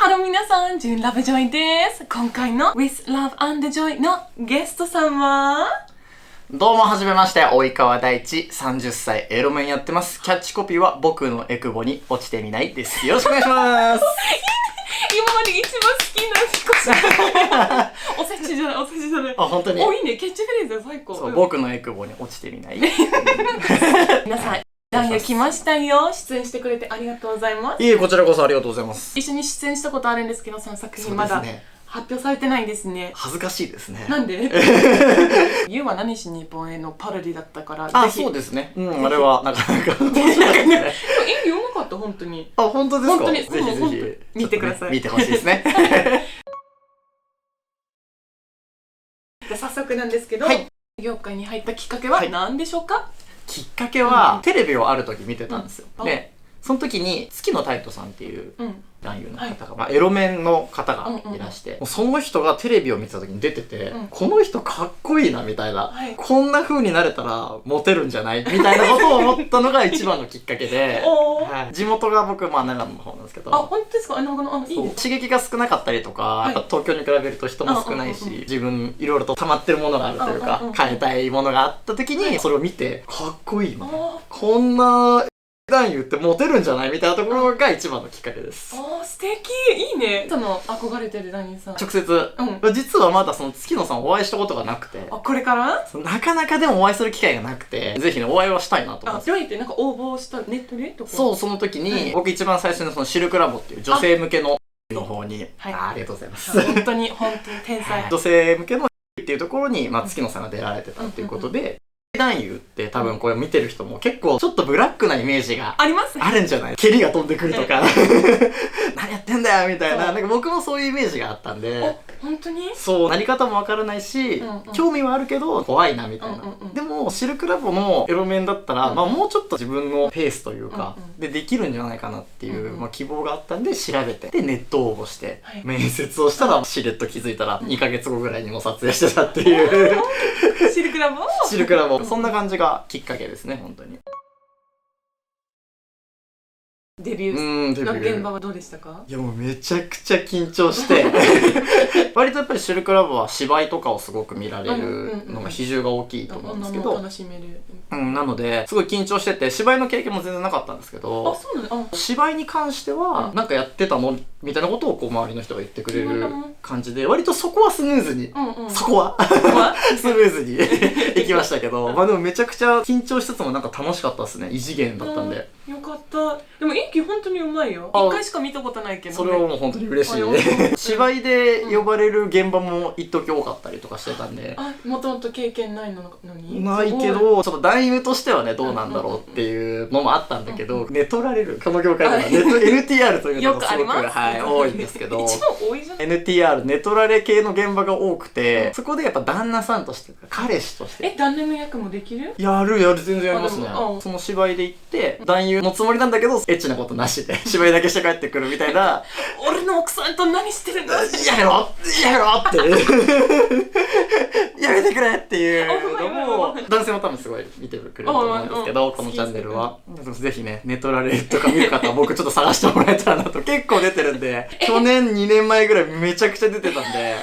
ハロー皆さん、ジュンラブジョイです。今回の With Love and Joy のゲストさんはどうもはじめまして、及川大地、30歳、エロメンやってます。キャッチコピーは僕のエクボに落ちてみないです。よろしくお願いします今まで一番好きな彦おせちじゃない、おせちじゃない。あ、本当に。お、いいね、キャッチフレーズは最高。そう、僕のエクボに落ちてみない皆さん、男優来ましたよ。出演してくれてありがとうございます。いえ、こちらこそありがとうございます。一緒に出演したことあるんですけど、その作品まだ発表されてないんですね。恥ずかしいですね。なんでユウは何しにポンへのパロディだったから。あ、そうですね。うん、あれはなかなか面白いですね。演技うまかった、本当に。あ、本当ですか？本当に、ぜひぜひ見てください。見てほしいですね。じゃあ早速なんですけど、業界に入ったきっかけは何でしょうか？きっかけは、テレビをある時見てたんですよ。で、その時に月野太斗さんっていう男優の方が、エロメンの方がいらして、その人がテレビを見てた時に出てて、この人かっこいいなみたいな、こんな風になれたらモテるんじゃないみたいなことを思ったのが一番のきっかけで、地元が僕、長野の方なんですけど、あ、本当ですか？長野、いいね。刺激が少なかったりとか、やっぱ東京に比べると人も少ないし、自分いろいろと溜まってるものがあるというか、変えたいものがあった時に、それを見て、かっこいいな。こんな男優ってモテるんじゃないみたいなところが一番のきっかけです。ああ、素敵、いいね。その憧れてる男優さん。直接、実はまだその月野さんお会いしたことがなくて。あ、これから？なかなかでもお会いする機会がなくて、ぜひね、お会いはしたいなと思います。どうやってなんか応募したネットでとか？そう、その時に、僕一番最初のそのシルクラボっていう女性向けの方に、ありがとうございます。本当に天才。女性向けのっていうところに、月野さんが出られてたっていうことで、男優って多分これ見てる人も結構ちょっとブラックなイメージがあるんじゃない？蹴りが飛んでくるとか何やってんだよみたいな、なんか僕もそういうイメージがあったんで、本当にそう、なり方もわからないし、興味はあるけど怖いなみたいな。でもシルクラボのエロメンだったら、もうちょっと自分のペースというかできるんじゃないかなっていう希望があったんで調べて、でネット応募して面接をしたら、しれっと気づいたら2ヶ月後ぐらいにも撮影してたっていうシルクラボ？シルクラボ、そんな感じがきっかけですね、本当に。デビューの現場はどうでしたか？いや、もうめちゃくちゃ緊張して割とやっぱりシルクラボは芝居とかをすごく見られるのが比重が大きいと思うんですけど、楽しめる。なのですごい緊張してて、芝居の経験も全然なかったんですけど、芝居に関してはなんかやってたのみたいなことをこう周りの人が言ってくれる感じで、割とそこはスムーズに、そこはスムーズにいきましたけど、でもめちゃくちゃ緊張しつつもなんか楽しかったですね。異次元だったんで。よかった。でも演技本当にうまいよ。1回しか見たことないけど。それはもう本当に嬉しい。芝居で呼ばれる現場も一時多かったりとかしてたんで。もともと経験ないのに？ないけど、ちょっと男優としてはね、どうなんだろうっていうのもあったんだけど、寝取られる、この業界ではNTR というのがすごく多いんですけど、一番多いじゃん。NTR、寝取られ系の現場が多くて、そこでやっぱ旦那さんとして、彼氏として。旦那の役もできる？やる、全然やりますね。その芝居で行って、男優のつもりなんだけど、エッチなことなしで、芝居だけして帰ってくるみたいな。俺の奥さんと何してるんだ？やめろってやめてくれっていうのも、男性も多分すごい見てくれると思うんですけど、このチャンネルは。ぜひね、ネトラレとか見る方は僕ちょっと探してもらえたらなと。結構出てるんで、去年2年前ぐらいめちゃくちゃ出てたんで。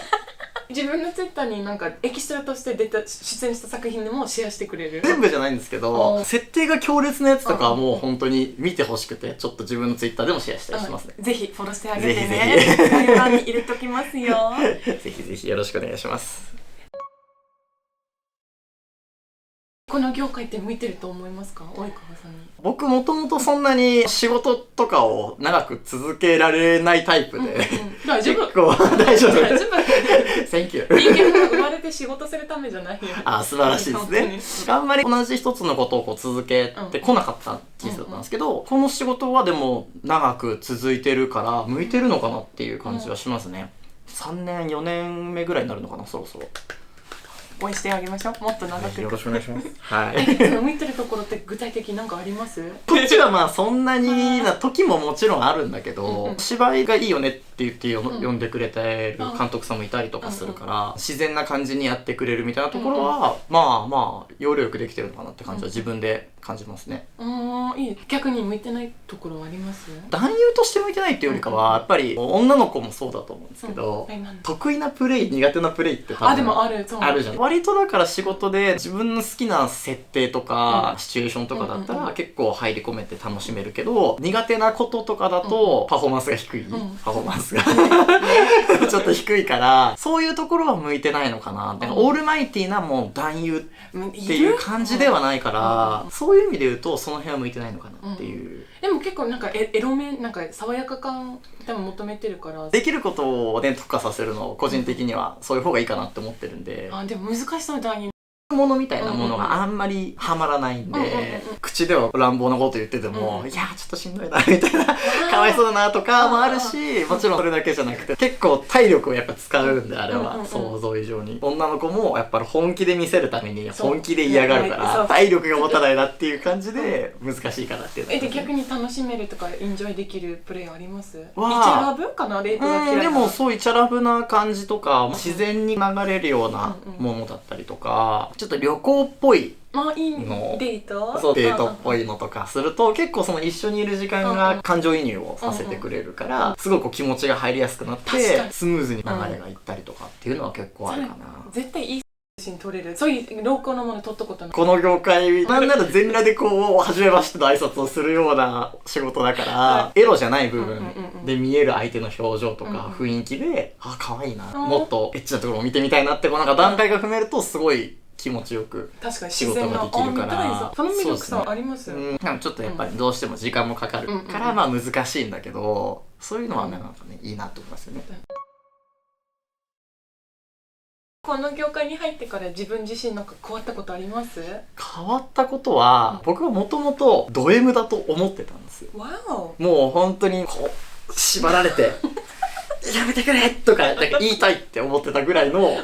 自分のツイッターになんかエキストラとして出演した作品でもシェアしてくれる？全部じゃないんですけど、設定が強烈なやつとかはもう本当に見てほしくて、ちょっと自分のツイッターでもシェアしたりしますね。ぜひフォローしてあげてね。概要欄に入れときますよ。ぜひぜひよろしくお願いします。この業界って向いてると思いますか？及川さんに。僕もともとそんなに仕事とかを長く続けられないタイプで、大丈夫。結構大丈夫。Thank you。人間が生まれて仕事するためじゃないよ。素晴らしいですね。あんまり同じ一つのことをこう続けてこなかった人生だったんですけど、この仕事はでも長く続いてるから向いてるのかなっていう感じはしますね。3年4年目ぐらいになるのかな、そろそろ。応援してあげましょう。もっと長く。よろしくお願いします。はい。向いてるところって具体的に何かあります？こっちはそんなにな時ももちろんあるんだけど、芝居がいいよねって言って呼んでくれてる監督さんもいたりとかするから、自然な感じにやってくれるみたいなところは、要領よくできてるのかなって感じは自分で感じますね。いい。逆に向いてないところはあります？男優として向いてないっていうよりかは、やっぱり女の子もそうだと思うんですけど、得意なプレイ苦手なプレイって多分でもあるじゃん。割とだから仕事で自分の好きな設定とか、シチュエーションとかだったら結構入り込めて楽しめるけど、苦手なこととかだとパフォーマンスが低い、パフォーマンスがちょっと低いから、そういうところは向いてないのかな。だからオールマイティーなもう男優っていう感じではないから、そういう意味で言うとその辺は向いてないのかなっていう。でも結構なんかエロめ、なんか爽やか感多分求めてるから、できることをね特化させるのを個人的にはそういう方がいいかなって思ってるんで。でも難しそう。男優ものみたいなものがあんまりハマらないんで、口では乱暴なこと言ってても、いやーちょっとしんどいなみたいな、かわいそうだなとかもあるし、もちろんそれだけじゃなくて結構体力をやっぱ使うんで、あれは想像以上に。女の子もやっぱり本気で見せるために本気で嫌がるから、体力が持たないなっていう感じで難しいかなっていう。で逆に楽しめるとかエンジョイできるプレイあります？イチャラブかな、レイプが嫌いな。でもそうイチャラブな感じとか、自然に流れるようなものだったりとか、ちょっと旅行っぽいの、デート？そう、デートっぽいのとかすると、結構その一緒にいる時間が感情移入をさせてくれるから、すごく気持ちが入りやすくなって、スムーズに流れがいったりとかっていうのは結構あるかな。絶対いい写真撮れる。そういうローコのもの撮ったことない。この業界、なんなら全裸でこう、初めましての挨拶をするような仕事だから、エロじゃない部分で見える相手の表情とか雰囲気で、可愛いな、もっとエッチなところを見てみたいなって、こうなんか段階が踏めるとすごい気持ちよく仕事ができるから、その魅力さありますよ。ちょっとやっぱりどうしても時間もかかるからまあ難しいんだけど、そういうのはなんかねいいなと思いますよね。この業界に入ってから自分自身なんか変わったことあります？変わったことは、僕はもともとド M だと思ってたんですよ。もう本当にこう縛られてやめてくれとかなんか言いたいって思ってたぐらいの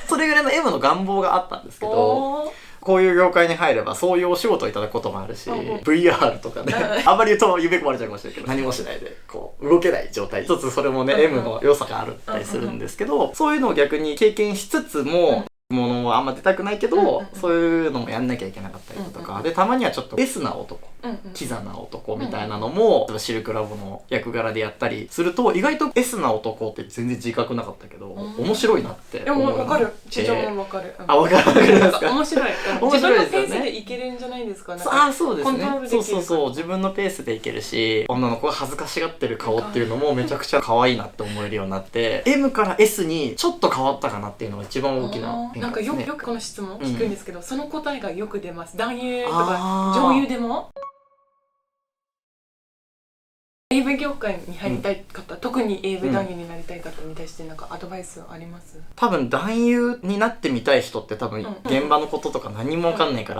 それぐらいの M の願望があったんですけど、こういう業界に入ればそういうお仕事をいただくこともあるし、VR とかね、あんまり言うと夢壊れちゃうかもしれないけど、何もしないでこう動けない状態、一つそれもね M の良さがあるったりするんですけど、そういうのを逆に経験しつつもものはあんま出たくないけど、そういうのもやんなきゃいけなかったりとかで、たまにはちょっと S な男、キザな男みたいなのもシルクラボの役柄でやったりすると、意外と S な男って全然自覚なかったけど面白いなって思う。でも分かる、地上も分かる。分かるですか？面白い。自分のペースでいけるんじゃないですか。そうですね。そう自分のペースでいけるし、女の子が恥ずかしがってる顔っていうのもめちゃくちゃ可愛いなって思えるようになって、M から S にちょっと変わったかなっていうのが一番大きな変なんか化ですね。よくこの質問聞くんですけど、その答えがよく出ます。男優とか女優でも。AV 業界に入りたい方、特に AV 男優になりたい方に対してなんかアドバイスあります？多分男優になってみたい人って多分現場のこととか何も分かんないか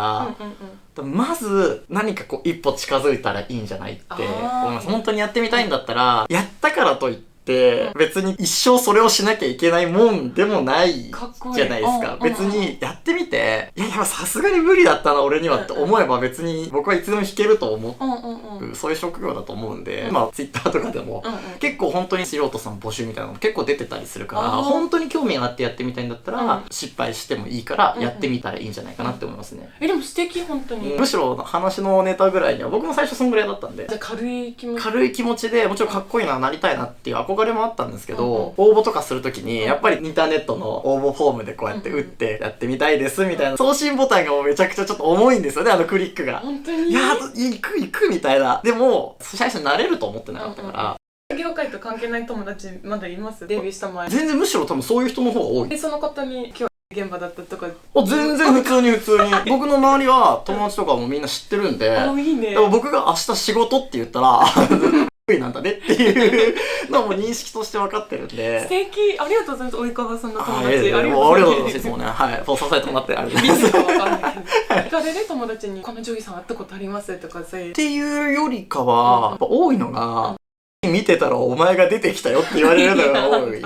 ら、まず何かこう一歩近づいたらいいんじゃないって思います。本当にやってみたいんだったら、やったからといって別に一生それをしなきゃいけないもんでもないじゃないですか。別にやってみて、いやさすがに無理だったな俺にはって思えば別に僕はいつでも弾けると思う、そういう職業だと思うんで、まあ Twitter とかでも結構本当に素人さん募集みたいなの結構出てたりするから、本当に興味があってやってみたいんだったら失敗してもいいからやってみたらいいんじゃないかなって思いますね。でも素敵、本当に。むしろ話のネタぐらいには僕も最初そんぐらいだったんで、軽い気持ちでもちろんかっこいいな、なりたいなっていう憧れもあったんですけど、応募とかするときにやっぱりインターネットの応募フォームでこうやって打ってやってみたいですみたいな送信ボタンがもうめちゃくちゃちょっと重いんですよね、あのクリックが。本当にいや行くみたいな。でも最初慣れると思ってなかったから。業界と関係ない友達まだいます？デビューした前。全然むしろ多分そういう人の方が多い。でその方に今日現場だったとか。全然普通に僕の周りは友達とかもみんな知ってるんで、いいね。でも僕が明日仕事って言ったらなんだねっていうのも認識として分かってるんで。素敵、ありがとうございます。及川さんの友達。ありがとうございます。いつもね、はい、そう支えてもらってありがとうございます。分かんないけど。聞かれる友達にこの女優さん会ったことありますとかそういう。っていうよりかは、やっぱ多いのが、見てたらお前が出てきたよって言われるのが多い。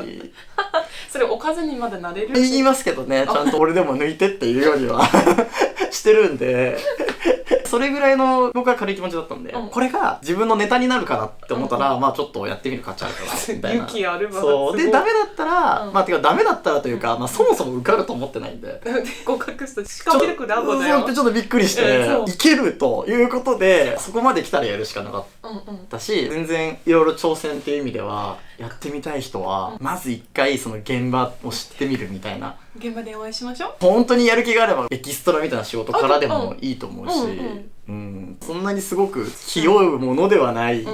それおかずにまだなれる？言いますけどね、ちゃんと俺でも抜いてっていうよりはしてるんで。そそれぐらいの僕は軽い気持ちだったんで、これが自分のネタになるかなって思ったら、まあちょっとやってみる価値あるかなみたいな。勇気あるわ。そうでダメだったら、まあてかダメだったらというか、まあそもそも受かると思ってないんで、合格したしかも力ラボだよ。ちょっとびっくりして、いけるということでそこまで来たらやるしかなかったし、全然いろいろ挑戦っていう意味ではやってみたい人はまず一回その現場を知ってみるみたいな。現場でお会いしましょう。本当にやる気があればエキストラみたいな仕事からでもいいと思うし、そんなにすごく気負うものではない。好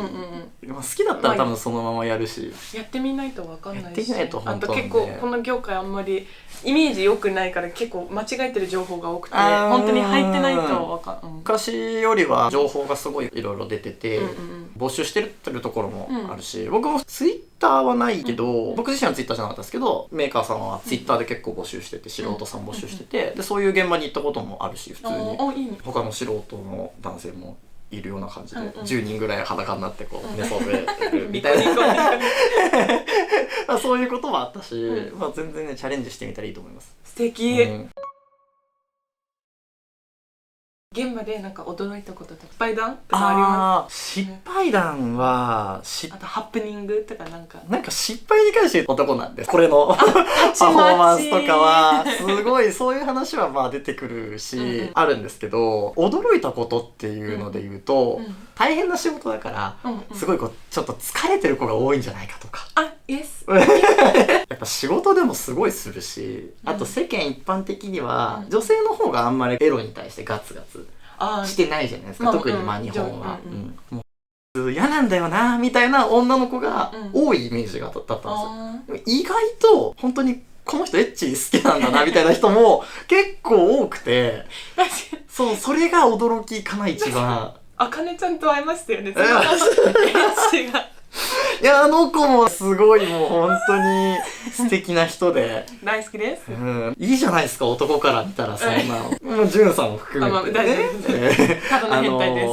きだったら多分そのままやるし、やってみないと分かんないし、やってみないと本当なんで。あと結構この業界あんまりイメージ良くないから結構間違えてる情報が多くて、本当に入ってないと分かんない。昔よりは情報がすごいいろいろ出てて、募集してるところもあるし、僕もツイッターはないけど、僕自身はツイッターじゃなかったですけど、メーカーさんはツイッターで結構募集してて、素人さん募集してて、でそういう現場に行ったこともあるし、普通に他の素人の男性もいるような感じで、10人ぐらい裸になってこう寝そべるみたいなそういうこともあったし、まあ全然ねチャレンジしてみたらいいと思います。素敵。現場でなんか驚いたこととか失敗談とかあります？失敗談はあとハプニングとかなんか失敗に関して男なんで、これのパフォーマンスとかはすごいそういう話はまあ出てくるし、あるんですけど、驚いたことっていうので言うと、大変な仕事だからすごいこうちょっと疲れてる子が多いんじゃないかとか。イエスやっぱ仕事でもすごいするし、あと世間一般的には女性の方があんまりエロに対してガツガツしてないじゃないですか、特にまあ日本は。もう嫌なんだよなみたいな女の子が多いイメージがだったんですよ。意外と本当にこの人エッチ好きなんだなみたいな人も結構多くて、それが驚きかな一番。あかねちゃんと会いましたよね、その話。エッチがいや、あの子もすごいもう本当に素敵な人で大好きです。いいじゃないですか、男から見たらそんなの。もうジュンさんも含めてね。ただの変態です。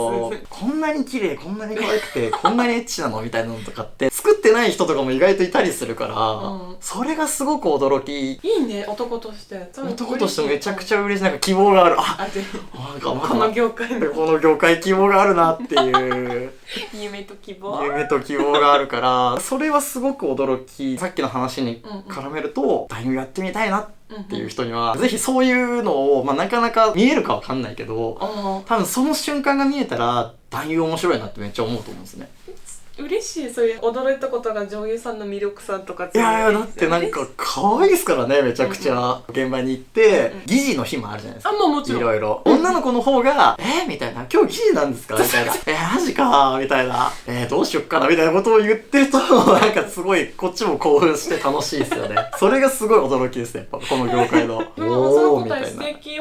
こんなに綺麗、こんなに可愛くて、こんなにエッチなのみたいなのとかって作ってない人とかも意外といたりするから、それがすごく驚き。いいね、男として。男としてめちゃくちゃ嬉しい。なんか希望がある。なんかこの業界希望があるなっていう夢と希望があるから、それはすごく驚き。さっきの話に絡めると、男優やってみたいなっていう人には、ぜひそういうのを、まあなかなか見えるかわかんないけど、多分その瞬間が見えたら男優面白いなってめっちゃ思うと思うんですね。嬉しい。そういう驚いたことが女優さんの魅力さとか。いやだってなんか可愛いですからね、めちゃくちゃ。現場に行って疑似の日もあるじゃないですか。もちろんいろいろ女の子の方がみたいな、今日疑似なんですかみたいなマジかみたいな、どうしよっかなみたいなことを言ってると、なんかすごいこっちも興奮して楽しいですよね。それがすごい驚きですね、やっぱこの業界の。おーみたいな。素敵。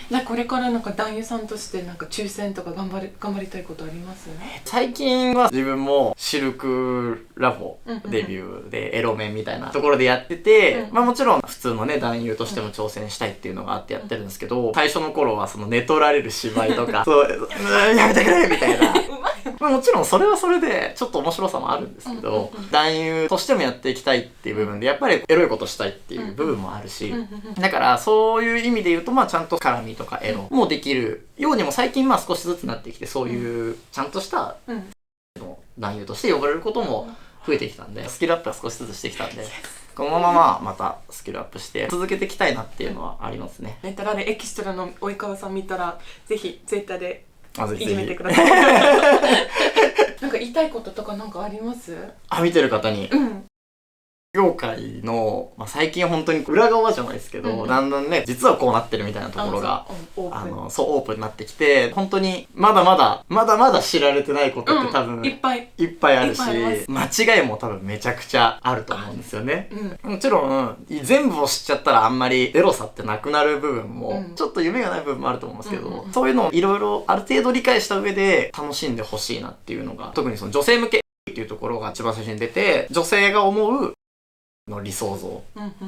じゃあこれからなんか男優さんとしてなんか抽選とか頑張りたいことあります？最近は自分もシルクラボデビューでエロメンみたいなところでやってて、まあもちろん普通のね男優としても挑戦したいっていうのがあってやってるんですけど、最初の頃はその寝取られる芝居とかやめてくれみたいなまあもちろんそれはそれでちょっと面白さもあるんですけど、男優としてもやっていきたいっていう部分でやっぱりエロいことしたいっていう部分もあるし、だからそういう意味で言うと、まあちゃんと絡みとかエロもできるようにも最近まあ少しずつなってきて、そういうちゃんとした男優として呼ばれることも増えてきたんで、スキルアップは少しずつしてきたんで、このまままたスキルアップして続けていきたいなっていうのはありますね。レンタラでエキストラの及川さん見たらぜひツイッターでいじめてください。なんか言いたいこととかなんかあります？見てる方に。業界の、まあ、最近本当に裏側じゃないですけど、だんだんね実はこうなってるみたいなところがオープンになってきて、本当にまだまだ知られてないことって多分、いっぱいあるし、間違いも多分めちゃくちゃあると思うんですよね。もちろん全部を知っちゃったらあんまりエロさってなくなる部分も、ちょっと夢がない部分もあると思うんですけど、そういうのをいろいろある程度理解した上で楽しんでほしいなっていうのが、特にその女性向けっていうところが一番最初に出て、女性が思うの理想像、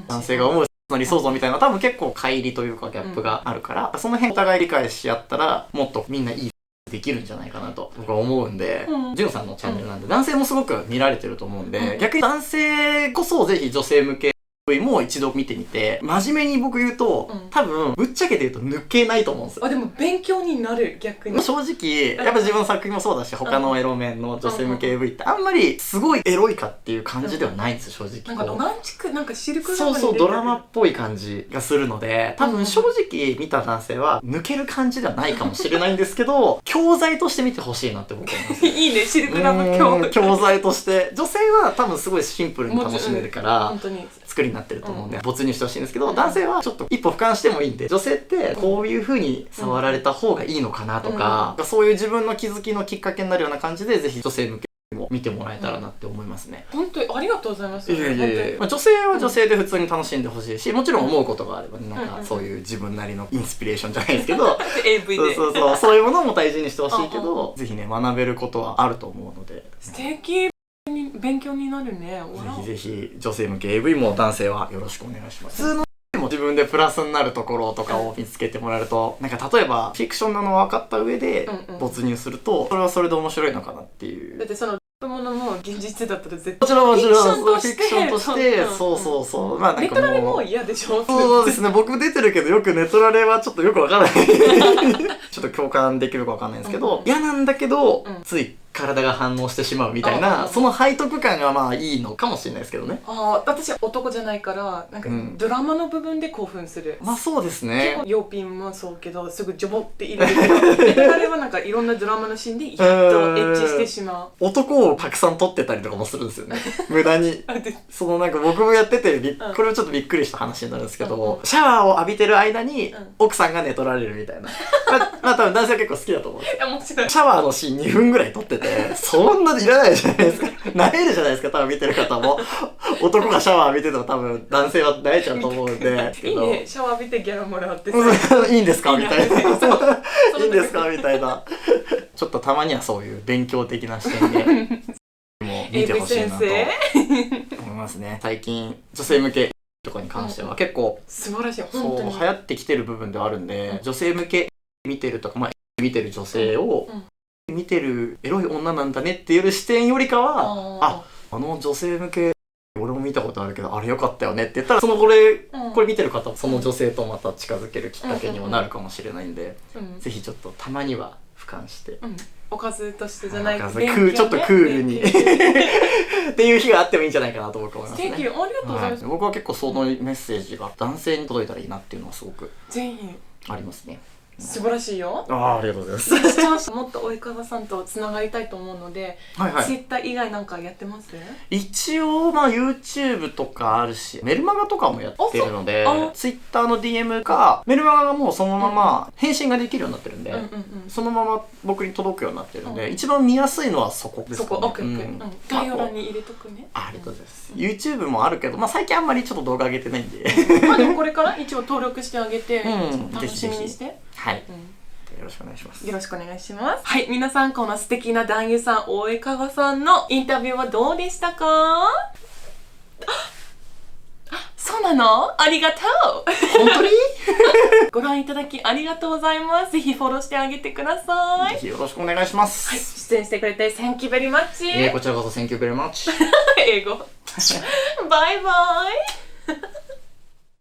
男性が思うの理想像みたいな多分結構乖離というかギャップがあるから、その辺お互い理解し合ったらもっとみんないいできるんじゃないかなと僕は思うんで、ジュンさんのチャンネルなんで男性もすごく見られてると思うんで、逆に男性こそぜひ女性向けもう一度見てみて、真面目に僕言うと、多分ぶっちゃけて言うと抜けないと思うんですよ。でも勉強になる、逆に。正直やっぱ自分の作品もそうだし、他のエロ面の女性向け AV ってあんまりすごいエロいかっていう感じではないんですよ、正直。なんかロマンチック、なんかシルクそうそう、ドラマっぽい感じがするので、多分正直見た男性は抜ける感じではないかもしれないんですけど、教材として見てほしいなって僕は思います。いいね、シルクラブ教材として。女性は多分すごいシンプルに楽しめるから、作りになってると思うんで、没入してほしいんですけど、男性はちょっと一歩俯瞰してもいいんで、女性ってこういう風に触られた方がいいのかなとか、そういう自分の気づきのきっかけになるような感じで、ぜひ女性向けも見てもらえたらなって思いますね。本当にありがとうございます。いやいやいや、女性は女性で普通に楽しんでほしいし、もちろん思うことがあればね、なんかそういう自分なりのインスピレーションじゃないですけどAV でそういうものも大事にしてほしいけど、ぜひね、学べることはあると思うので。素敵、勉強になるね。ぜひぜひ女性向け AV も男性はよろしくお願いします。普通のも自分でプラスになるところとかを見つけてもらえると、なんか例えばフィクションなの分かった上で没入すると、それはそれで面白いのかなっていう。だってそのものも現実だったら絶対もちろんフィクションとして、そうまあなんかもうネトラレも嫌でしょ。そうですね、僕出てるけどよくネトラレはちょっとよくわからないちょっと共感できるかわかんないんですけど、嫌なんだけどつい体が反応してしまうみたいな、その背徳感がまあいいのかもしれないですけどね。私は男じゃないからなんかドラマの部分で興奮する。まあそうですね。結構ヨーピンもそうけどすぐジョボって入れるけど、ネトラレはなんかいろんなドラマのシーンでやっとエッチしてしまう。男をたくさん撮ってたりとかもするんですよね無駄に。そのなんか僕もやっててこれはちょっとびっくりした話になるんですけど、シャワーを浴びてる間に奥さんが寝取られるみたいなまあ多分男性は結構好きだと思うんですよ。シャワーのシーン2分ぐらい撮ってて、そんないらないじゃないですか。慣れるじゃないですか、多分見てる方も。男がシャワー浴びてても多分男性は慣れちゃうと思うんで。いいね、シャワー浴びてギャラもらってさいいんですかみたいな。いいんですかみたいな。ちょっとたまにはそういう勉強的な視点でもう見てほしいなと思いますね。最近女性向けとかに関しては結構素晴らしい、本当に流行ってきてる部分ではあるんで、女性向け見てるとか、まあ見てる女性を見てるエロい女なんだねっていう視点よりかは、あの女性向け俺も見たことあるけどあれ良かったよねって言ったら、これ見てる方その女性とまた近づけるきっかけにもなるかもしれないんで、ぜひちょっとたまには俯瞰して、おかずとしてじゃないけどちょっとクールにっていう日があってもいいんじゃないかなと僕は思いますね。ありがとうございます。僕は結構そのメッセージが男性に届いたらいいなっていうのはすごくぜひありますね。素晴らしいよ。ありがとうございます。もっと及川さんとつながりたいと思うので、Twitter 以外なんかやってます？一応まあ YouTube とかあるし、メルマガとかもやってるので、Twitter の DM かメルマガがもうそのまま返信ができるようになってるんで、そのまま僕に届くようになってるんで、一番見やすいのはそこですかね。概要欄に入れとくね。ありがとうございます。YouTube もあるけど、まあ最近あんまりちょっと動画上げてないんでまあでもこれから一応登録してあげて、楽しみにして。はい、よろしくお願いします。よろしくお願いします。はい、皆さんこの素敵な男優さん大江川さんのインタビューはどうでしたか？そうなの？ありがとう。本当にご覧いただきありがとうございます。ぜひフォローしてあげてください。ぜひよろしくお願いします。はい、出演してくれて Thank you very much。こちらこそ Thank you very much。英語。バイバイ。